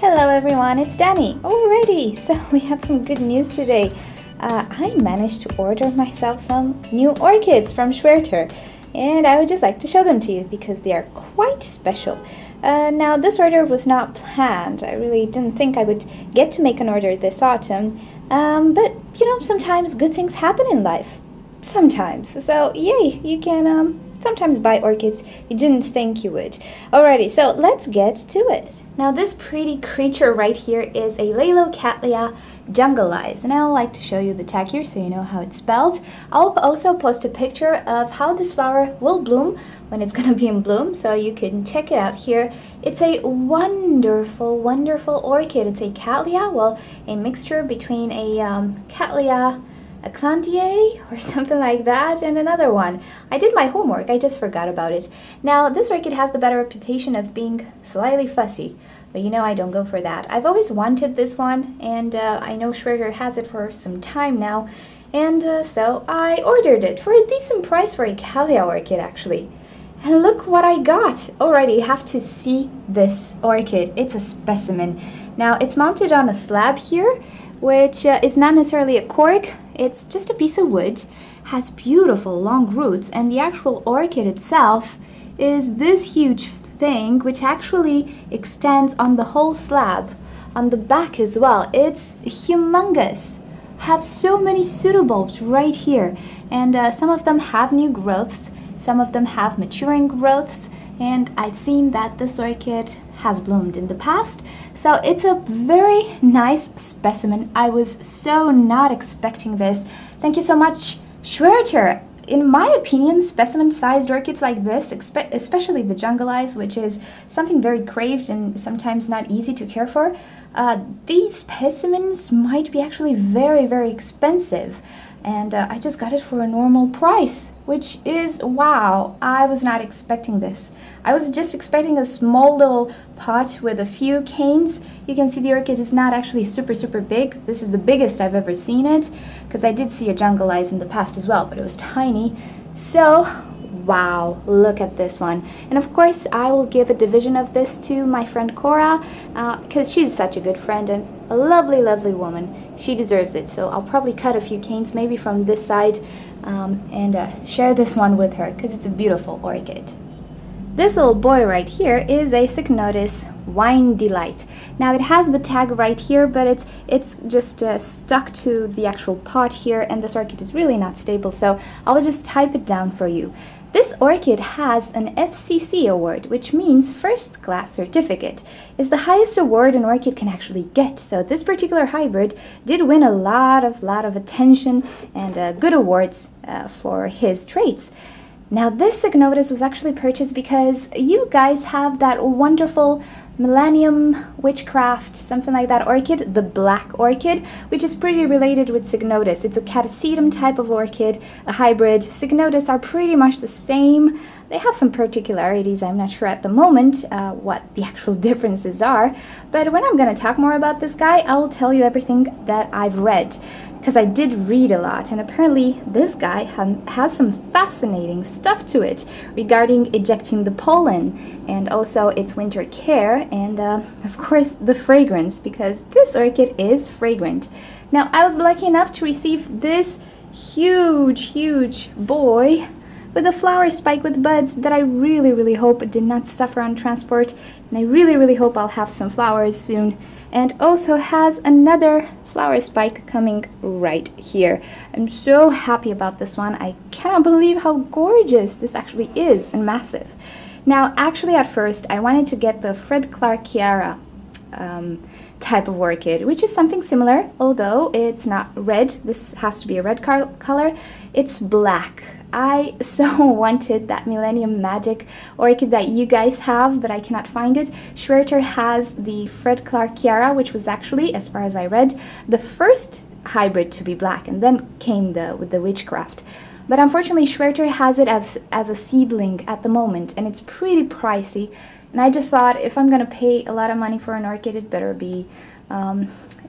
Hello everyone, it's Danny. Alrighty, so we have some good news today. I managed to order myself some new orchids from Schwerter, and I would just like to show them to you because they are quite special. Now this order was not planned. I really didn't think I would get to make an order this autumn, but you know, sometimes good things happen in life. Sometimes. So yay, you can sometimes buy orchids you didn't think you would. Alrighty, so let's get to it. Now this pretty creature right here is a Cattleya jungleis, and I would like to show you the tag here so you know how it's spelled. I'll also post a picture of how this flower will bloom when it's gonna be in bloom, so you can check it out here. It's a wonderful, wonderful orchid. It's a Cattleya, well, a mixture between a Cattleya Eclandier or something like that, and another one. I did my homework, I just forgot about it. Now, this orchid has the bad reputation of being slightly fussy, but you know I don't go for that. I've always wanted this one, and I know Schwerter has it for some time now, and so I ordered it for a decent price for a Cattleya orchid, actually. And look what I got! Alrighty, you have to see this orchid. It's a specimen. Now, it's mounted on a slab here, which is not necessarily a cork. It's just a piece of wood, has beautiful long roots, and the actual orchid itself is this huge thing which actually extends on the whole slab, on the back as well. It's humongous. Have so many pseudobulbs right here, and some of them have new growths, some of them have maturing growths, and I've seen that this orchid has bloomed in the past, so it's a very nice specimen. I was so not expecting this. Thank you so much, Schwerter. In my opinion, specimen-sized orchids like this, especially the jungleis, which is something very craved and sometimes not easy to care for, these specimens might be actually very, very expensive. And I just got it for a normal price, which is, wow, I was not expecting this. I was just expecting a small little pot with a few canes. You can see the orchid is not actually super, super big. This is the biggest I've ever seen it, because I did see a jungleis in the past as well, but it was tiny. So, wow, look at this one. And of course, I will give a division of this to my friend Cora, because she's such a good friend and a lovely, lovely woman. She deserves it. So I'll probably cut a few canes, maybe from this side, and share this one with her, because it's a beautiful orchid. This little boy right here is a Cycnodes Wine Delight. Now it has the tag right here, but it's just stuck to the actual pot here, and this orchid is really not stable, so I'll just type it down for you. This orchid has an FCC award, which means first class certificate. It's the highest award an orchid can actually get, so this particular hybrid did win a lot of attention and good awards for his traits. Now this Cycnodes was actually purchased because you guys have that wonderful Millennium Witchcraft, something like that orchid, the black orchid, which is pretty related with Cycnodes. It's a catasetum type of orchid, a hybrid. Cycnodes are pretty much the same. They have some particularities. I'm not sure at the moment what the actual differences are, but when I'm going to talk more about this guy, I will tell you everything that I've read, because I did read a lot, and apparently this guy has some fascinating stuff to it regarding ejecting the pollen, and also its winter care, and of course the fragrance, because this orchid is fragrant. Now I was lucky enough to receive this huge boy with a flower spike with buds that I really hope did not suffer on transport, and I really hope I'll have some flowers soon, and also has another flower spike coming right here. I'm so happy about this one. I cannot believe how gorgeous this actually is and massive. Now actually at first I wanted to get the Fred Clarkiara type of orchid, which is something similar, although it's not red. This has to be a red color. It's black. I so wanted that Millennium Magic orchid that you guys have, but I cannot find it. Schwerter has the Fred Clarkiara, which was actually, as far as I read, the first hybrid to be black, and then came with the Witchcraft. But unfortunately, Schwerter has it as a seedling at the moment, and it's pretty pricey. And I just thought, if I'm gonna pay a lot of money for an orchid, it better be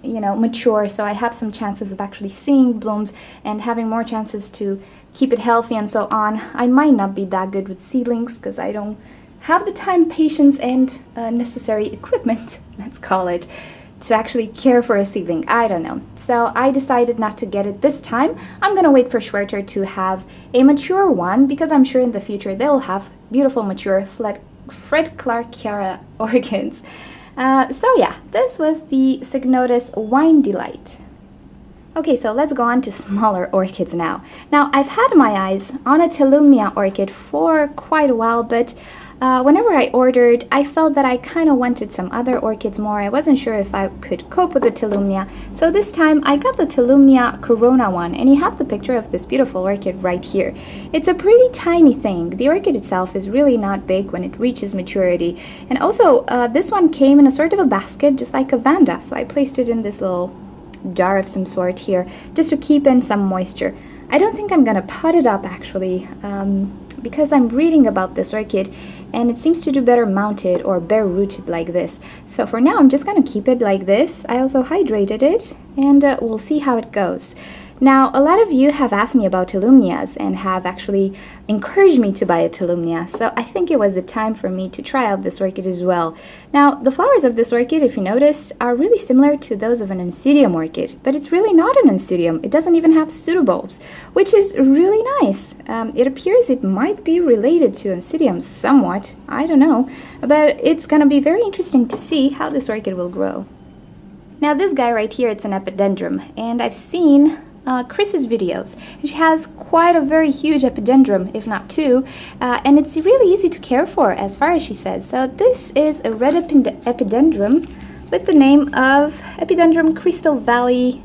you know, mature, so I have some chances of actually seeing blooms and having more chances to keep it healthy and so on. I might not be that good with seedlings because I don't have the time, patience, and necessary equipment, let's call it, to actually care for a seedling. I don't know. So I decided not to get it this time. I'm gonna wait for Schwerter to have a mature one, because I'm sure in the future they'll have beautiful mature Fred Clark Chiara orchids. So yeah, this was the Cycnodes Wine Delight. Okay, so let's go on to smaller orchids now. Now, I've had my eyes on a Tulumnia orchid for quite a while, but whenever I ordered, I felt that I kind of wanted some other orchids more. I wasn't sure if I could cope with the Tulumnia. So this time I got the Tolumnia Corona one, and you have the picture of this beautiful orchid right here. It's a pretty tiny thing. The orchid itself is really not big when it reaches maturity. And also, this one came in a sort of a basket, just like a Vanda. So I placed it in this little jar of some sort here, just to keep in some moisture. I don't think I'm gonna pot it up actually, because I'm reading about this orchid and it seems to do better mounted or bare rooted like this. So for now I'm just gonna keep it like this. I also hydrated it, and we'll see how it goes. Now, a lot of you have asked me about Tulumnias and have actually encouraged me to buy a Tulumnia, so I think it was the time for me to try out this orchid as well. Now, the flowers of this orchid, if you noticed, are really similar to those of an Oncidium orchid, but it's really not an Oncidium. It doesn't even have pseudobulbs, which is really nice. It appears it might be related to Oncidiums somewhat, I don't know, but it's gonna be very interesting to see how this orchid will grow. Now, this guy right here, it's an Epidendrum, and I've seen Chris's videos. She has quite a very huge epidendrum, if not two, and it's really easy to care for, as far as she says. So this is a red epidendrum with the name of Epidendrum Crystal Valley.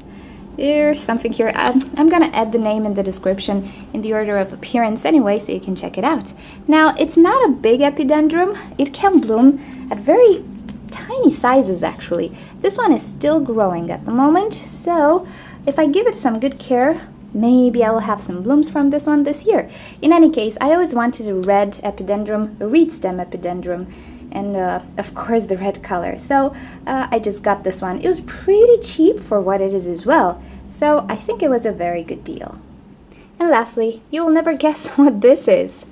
There's something here. I'm gonna add the name in the description in the order of appearance anyway, so you can check it out. Now, it's not a big epidendrum. It can bloom at very tiny sizes actually. This one is still growing at the moment, so if I give it some good care, maybe I will have some blooms from this one this year. In any case, I always wanted a red epidendrum, a reed stem epidendrum, and of course the red color. So I just got this one. It was pretty cheap for what it is as well, so I think it was a very good deal. And lastly, you will never guess what this is.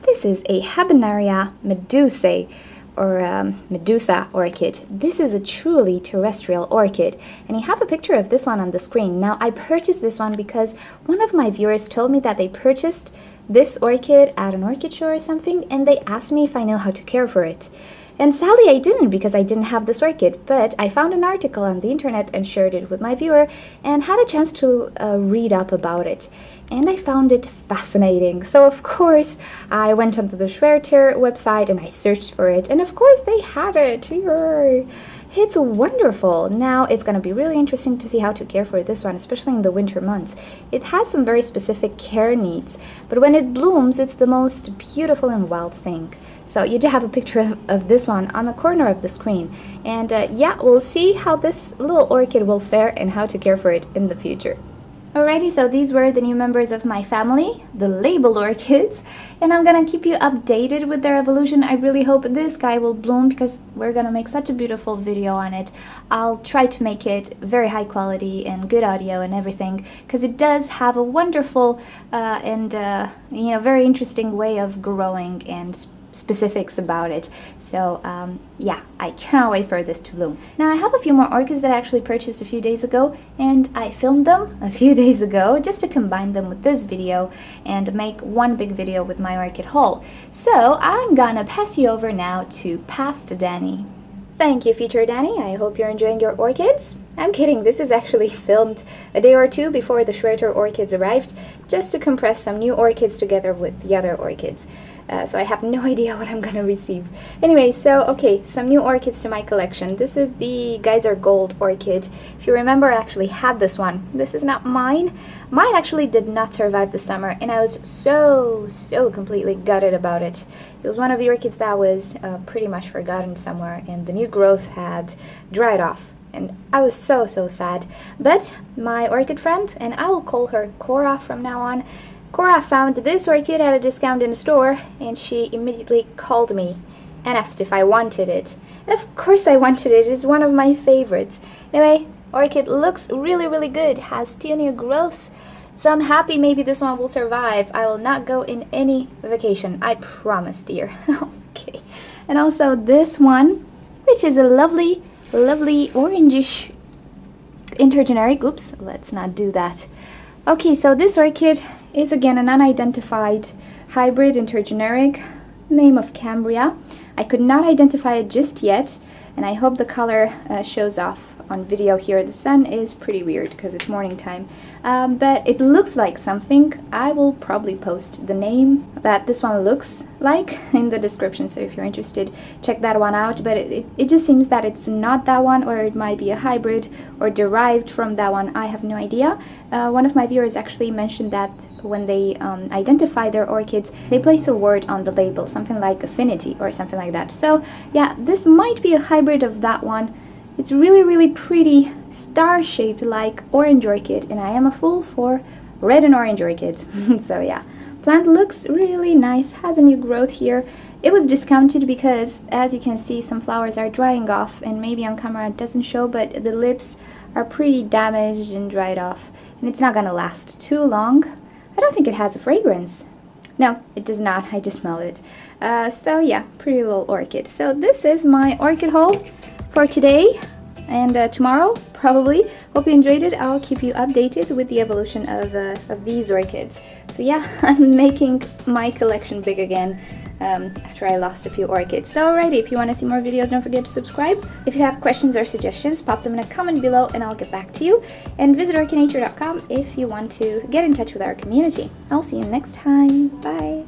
This is a Habenaria Medusae, or Medusa orchid. This is a truly terrestrial orchid, and you have a picture of this one on the screen. Now, I purchased this one because one of my viewers told me that they purchased this orchid at an orchid show or something, and they asked me if I know how to care for it. And sadly I didn't, because I didn't have this orchid, but I found an article on the internet and shared it with my viewer and had a chance to read up about it. And I found it fascinating. So of course I went onto the Schwerter website and I searched for it, and of course they had it here. It's wonderful. Now it's going to be really interesting to see how to care for this one, especially in the winter months. It has some very specific care needs, but when it blooms, it's the most beautiful and wild thing. So you do have a picture of this one on the corner of the screen. And yeah, we'll see how this little orchid will fare and how to care for it in the future. Alrighty, so these were the new members of my family, the labeled orchids, and I'm gonna keep you updated with their evolution. I really hope this guy will bloom, because we're gonna make such a beautiful video on it. I'll try to make it very high quality and good audio and everything, because it does have a wonderful and very interesting way of growing and specifics about it. So yeah, I cannot wait for this to bloom. Now, I have a few more orchids that I actually purchased a few days ago, and I filmed them a few days ago just to combine them with this video and make one big video with my orchid haul. So I'm gonna pass you over now to Past Danny. Thank you, Feature Danny. I hope you're enjoying your orchids. I'm kidding, this is actually filmed a day or two before the Schwerter orchids arrived, just to compress some new orchids together with the other orchids. So I have no idea what I'm gonna receive. Anyway, so okay, some new orchids to my collection. This is the Geyser Gold orchid. If you remember, I actually had this one. This is not mine. Mine actually did not survive the summer, and I was so completely gutted about it. It was one of the orchids that was pretty much forgotten somewhere, and the new growth had dried off. And I was so sad. But my orchid friend, and I will call her Cora from now on, Cora found this orchid at a discount in a store, and she immediately called me and asked if I wanted it. And of course I wanted it. It's one of my favorites. Anyway, orchid looks really good, has 2 new growths, so I'm happy maybe this one will survive. I will not go in any vacation, I promise, dear. Okay. And also this one, which is a lovely, lovely orangish intergeneric. Oops, let's not do that. Okay, so this orchid is again an unidentified hybrid intergeneric, name of Cambria. I could not identify it just yet, and I hope the color shows off on video here. The sun is pretty weird because it's morning time, but it looks like something. I will probably post the name that this one looks like in the description, so if you're interested, check that one out. But it just seems that it's not that one, or it might be a hybrid or derived from that one. I have no idea. One of my viewers actually mentioned that when they identify their orchids, they place a word on the label, something like affinity or something like that. So yeah, this might be a hybrid of that one. It's really, really pretty, star-shaped like orange orchid, and I am a fool for red and orange orchids. So yeah, plant looks really nice, has a new growth here. It was discounted because, as you can see, some flowers are drying off, and maybe on camera it doesn't show, but the lips are pretty damaged and dried off, and it's not gonna last too long. I don't think it has a fragrance. No, it does not. I just smelled it. So yeah, pretty little orchid. So this is my orchid haul for today and tomorrow, probably. Hope you enjoyed it. I'll keep you updated with the evolution of these orchids. So yeah, I'm making my collection big again after I lost a few orchids. So alrighty, if you want to see more videos, don't forget to subscribe. If you have questions or suggestions, pop them in a comment below and I'll get back to you. And visit orchidnature.com if you want to get in touch with our community. I'll see you next time. Bye!